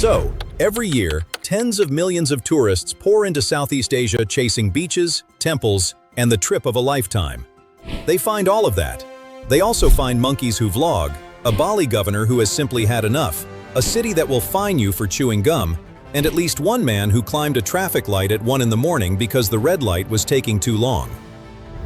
So, every year, tens of millions of tourists pour into Southeast Asia chasing beaches, temples, and the trip of a lifetime. They find all of that. They also find monkeys who vlog, a Bali governor who has simply had enough, a city that will fine you for chewing gum, and at least one man who climbed a traffic light at 1 in the morning because the red light was taking too long.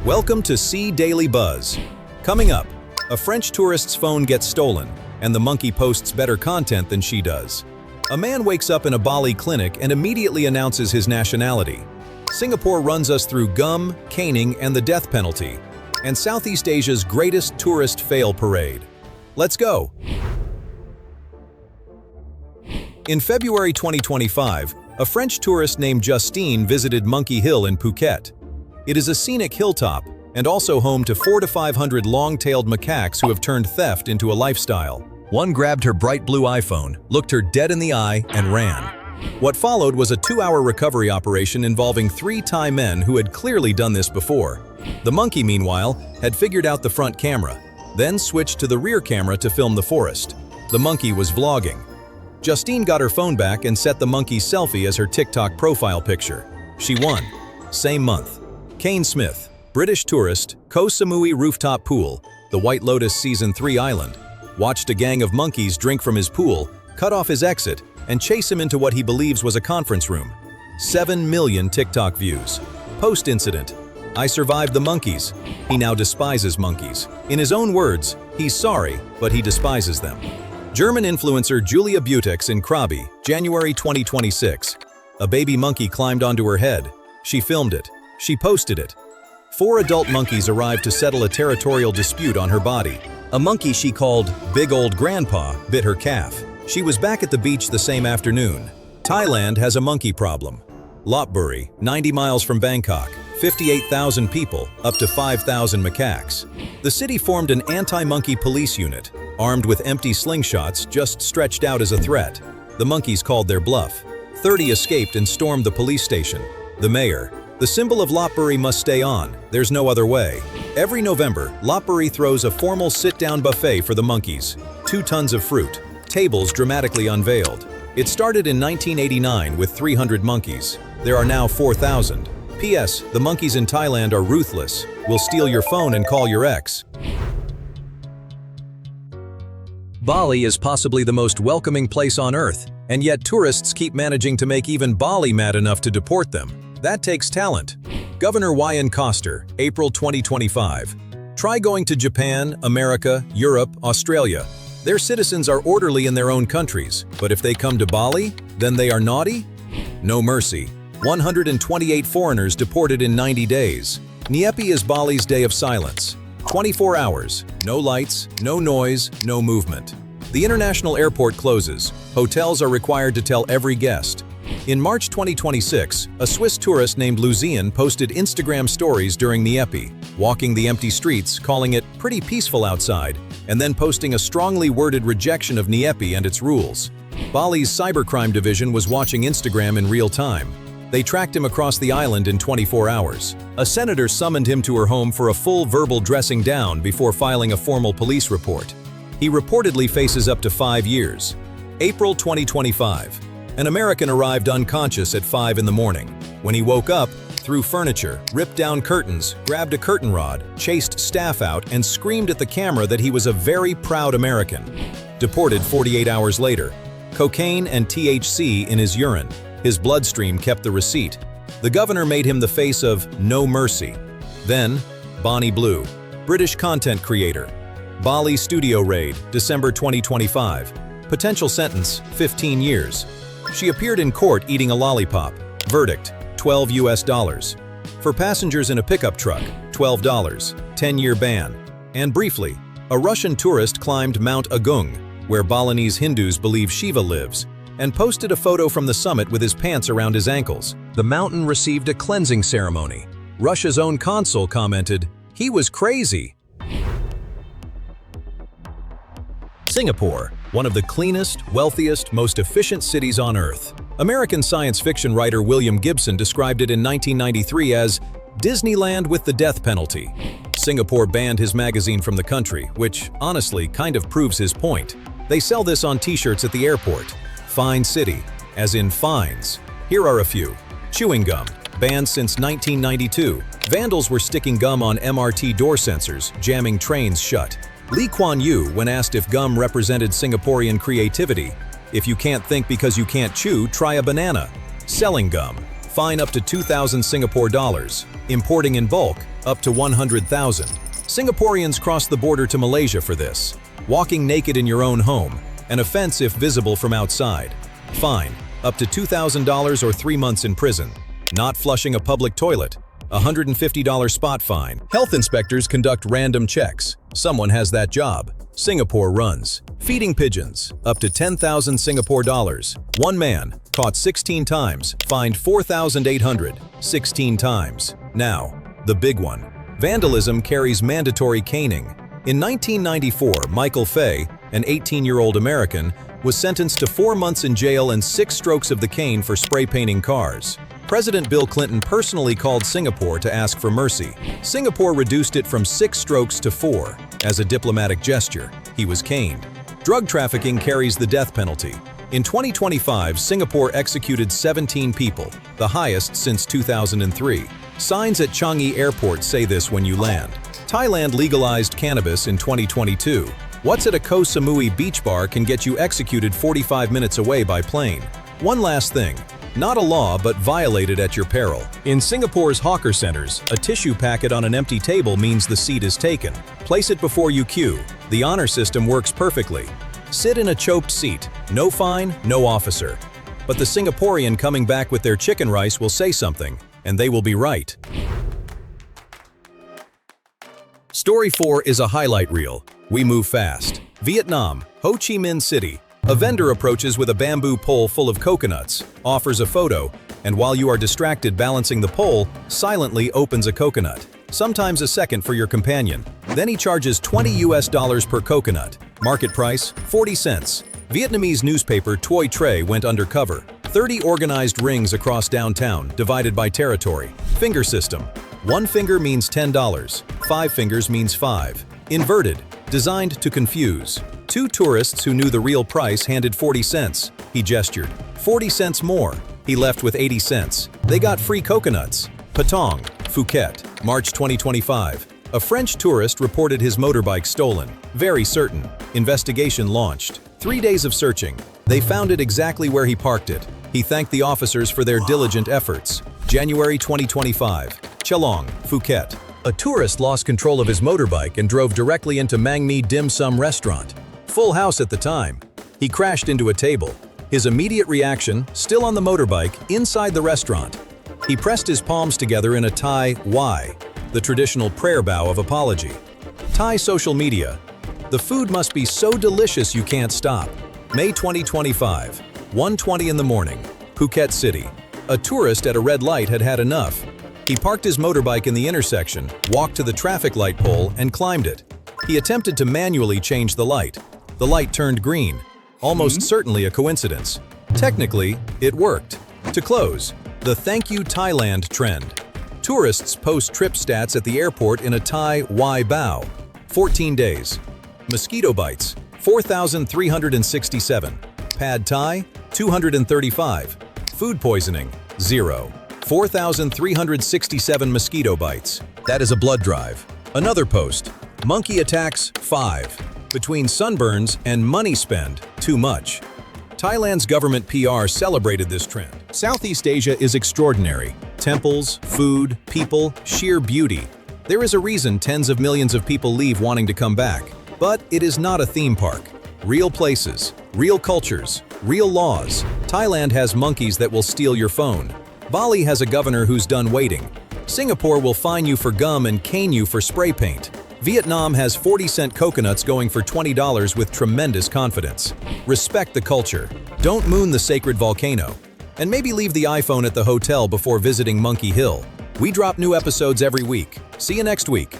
Welcome to Sea Daily Buzz. Coming up, a French tourist's phone gets stolen, and the monkey posts better content than she does. A man wakes up in a Bali clinic and immediately announces his nationality. Singapore runs us through gum, caning, and the death penalty, and Southeast Asia's greatest tourist fail parade. Let's go! In February 2025, a French tourist named Justine visited Monkey Hill in Phuket. It is a scenic hilltop and also home to 400 to 500 long-tailed macaques who have turned theft into a lifestyle. One grabbed her bright blue iPhone, looked her dead in the eye, and ran. What followed was a 2-hour recovery operation involving 3 Thai men who had clearly done this before. The monkey, meanwhile, had figured out the front camera, then switched to the rear camera to film the forest. The monkey was vlogging. Justine got her phone back and set the monkey's selfie as her TikTok profile picture. She won. Same month. Kane Smith, British tourist, Koh Samui rooftop pool, the White Lotus Season 3 island, watched a gang of monkeys drink from his pool, cut off his exit, and chase him into what he believes was a conference room. 7 million TikTok views. Post-incident, I survived the monkeys. He now despises monkeys. In his own words, he's sorry, but he despises them. German influencer Julia Butex in Krabi, January 2026. A baby monkey climbed onto her head. She filmed it. She posted it. 4 adult monkeys arrived to settle a territorial dispute on her body. A monkey she called Big Old Grandpa bit her calf. She was back at the beach the same afternoon. Thailand has a monkey problem. Lopburi, 90 miles from Bangkok, 58,000 people, up to 5,000 macaques. The city formed an anti-monkey police unit, armed with empty slingshots just stretched out as a threat. The monkeys called their bluff. 30 escaped and stormed the police station. The mayor, the symbol of Lopburi must stay on, there's no other way. Every November, Lopburi throws a formal sit-down buffet for the monkeys. 2 tons of fruit, tables dramatically unveiled. It started in 1989 with 300 monkeys. There are now 4,000. P.S. The monkeys in Thailand are ruthless. Will steal your phone and call your ex. Bali is possibly the most welcoming place on earth, and yet tourists keep managing to make even Bali mad enough to deport them. That takes talent. Governor Ryan Coster, April 2025. Try going to Japan, America, Europe, Australia. Their citizens are orderly in their own countries, but if they come to Bali, then they are naughty? No mercy. 128 foreigners deported in 90 days. Nyepi is Bali's day of silence. 24 hours, no lights, no noise, no movement. The international airport closes. Hotels are required to tell every guest. In March 2026, a Swiss tourist named Lucian posted Instagram stories during Nyepi, walking the empty streets, calling it pretty peaceful outside, and then posting a strongly worded rejection of Nyepi and its rules. Bali's cybercrime division was watching Instagram in real time. They tracked him across the island in 24 hours. A senator summoned him to her home for a full verbal dressing down before filing a formal police report. He reportedly faces up to 5 years. April 2025. An American arrived unconscious at 5 in the morning. When he woke up, threw furniture, ripped down curtains, grabbed a curtain rod, chased staff out, and screamed at the camera that he was a very proud American. Deported 48 hours later. Cocaine and THC in his urine. His bloodstream kept the receipt. The governor made him the face of no mercy. Then, Bonnie Blue, British content creator. Bali studio raid, December 2025. Potential sentence, 15 years. She appeared in court eating a lollipop. Verdict, $12 US. For passengers in a pickup truck, $12, 10-year ban. And briefly, a Russian tourist climbed Mount Agung, where Balinese Hindus believe Shiva lives, and posted a photo from the summit with his pants around his ankles. The mountain received a cleansing ceremony. Russia's own consul commented, "He was crazy." Singapore, one of the cleanest, wealthiest, most efficient cities on Earth. American science fiction writer William Gibson described it in 1993 as Disneyland with the death penalty. Singapore banned his magazine from the country, which, honestly, kind of proves his point. They sell this on t-shirts at the airport. Fine city, as in fines. Here are a few. Chewing gum, banned since 1992. Vandals were sticking gum on MRT door sensors, jamming trains shut. Lee Kuan Yew, when asked if gum represented Singaporean creativity, "If you can't think because you can't chew, try a banana." Selling gum, fine up to 2,000 Singapore dollars. Importing in bulk, up to 100,000. Singaporeans cross the border to Malaysia for this. Walking naked in your own home, an offense if visible from outside. Fine, up to $2,000 or 3 months in prison. Not flushing a public toilet, $150 spot fine. Health inspectors conduct random checks. Someone has that job. Singapore runs. Feeding pigeons, up to 10,000 Singapore dollars. One man, caught 16 times, fined 4,800, 16 times. Now, the big one. Vandalism carries mandatory caning. In 1994, Michael Fay, an 18-year-old American, was sentenced to 4 months in jail and 6 strokes of the cane for spray painting cars. President Bill Clinton personally called Singapore to ask for mercy. Singapore reduced it from 6 strokes to 4. As a diplomatic gesture, he was caned. Drug trafficking carries the death penalty. In 2025, Singapore executed 17 people, the highest since 2003. Signs at Changi Airport say this when you land. Thailand legalized cannabis in 2022. What's at a Koh Samui beach bar can get you executed 45 minutes away by plane. One last thing. Not a law, but violated at your peril. In Singapore's hawker centers, a tissue packet on an empty table means the seat is taken. Place it before you queue. The honor system works perfectly. Sit in a choked seat. No fine, no officer. But the Singaporean coming back with their chicken rice will say something, and they will be right. Story 4 is a highlight reel. We move fast. Vietnam, Ho Chi Minh City. A vendor approaches with a bamboo pole full of coconuts, offers a photo, and while you are distracted balancing the pole, silently opens a coconut. Sometimes a second for your companion. Then he charges $20 per coconut. Market price, 40 cents. Vietnamese newspaper Toi Tre went undercover. 30 organized rings across downtown, divided by territory. Finger system. 1 finger means $10. 5 fingers means 5. Inverted. Designed to confuse. 2 tourists who knew the real price handed 40 cents. He gestured. 40 cents more. He left with 80 cents. They got free coconuts. Patong, Phuket, March 2025. A French tourist reported his motorbike stolen. Very certain. Investigation launched. 3 days of searching. They found it exactly where he parked it. He thanked the officers for their diligent efforts. January 2025. Chalong, Phuket. A tourist lost control of his motorbike and drove directly into Mang Mi Dim Sum restaurant. Full house at the time. He crashed into a table. His immediate reaction, still on the motorbike, inside the restaurant. He pressed his palms together in a Thai Y, the traditional prayer bow of apology. Thai social media. The food must be so delicious you can't stop. May 2025, 1:20 in the morning, Phuket City. A tourist at a red light had had enough. He parked his motorbike in the intersection, walked to the traffic light pole, and climbed it. He attempted to manually change the light. The light turned green. Almost certainly a coincidence. Technically, it worked. To close, the Thank You Thailand trend. Tourists post trip stats at the airport in a Thai Y bow. 14 days. Mosquito bites, 4,367. Pad Thai, 235. Food poisoning, 0. 4,367 mosquito bites. That is a blood drive. Another post. Monkey attacks, 5. Between sunburns and money spend, too much. Thailand's government PR celebrated this trend. Southeast Asia is extraordinary. Temples, food, people, sheer beauty. There is a reason tens of millions of people leave wanting to come back. But it is not a theme park. Real places, real cultures, real laws. Thailand has monkeys that will steal your phone. Bali has a governor who's done waiting. Singapore will fine you for gum and cane you for spray paint. Vietnam has 40-cent coconuts going for $20 with tremendous confidence. Respect the culture. Don't moon the sacred volcano. And maybe leave the iPhone at the hotel before visiting Monkey Hill. We drop new episodes every week. See you next week.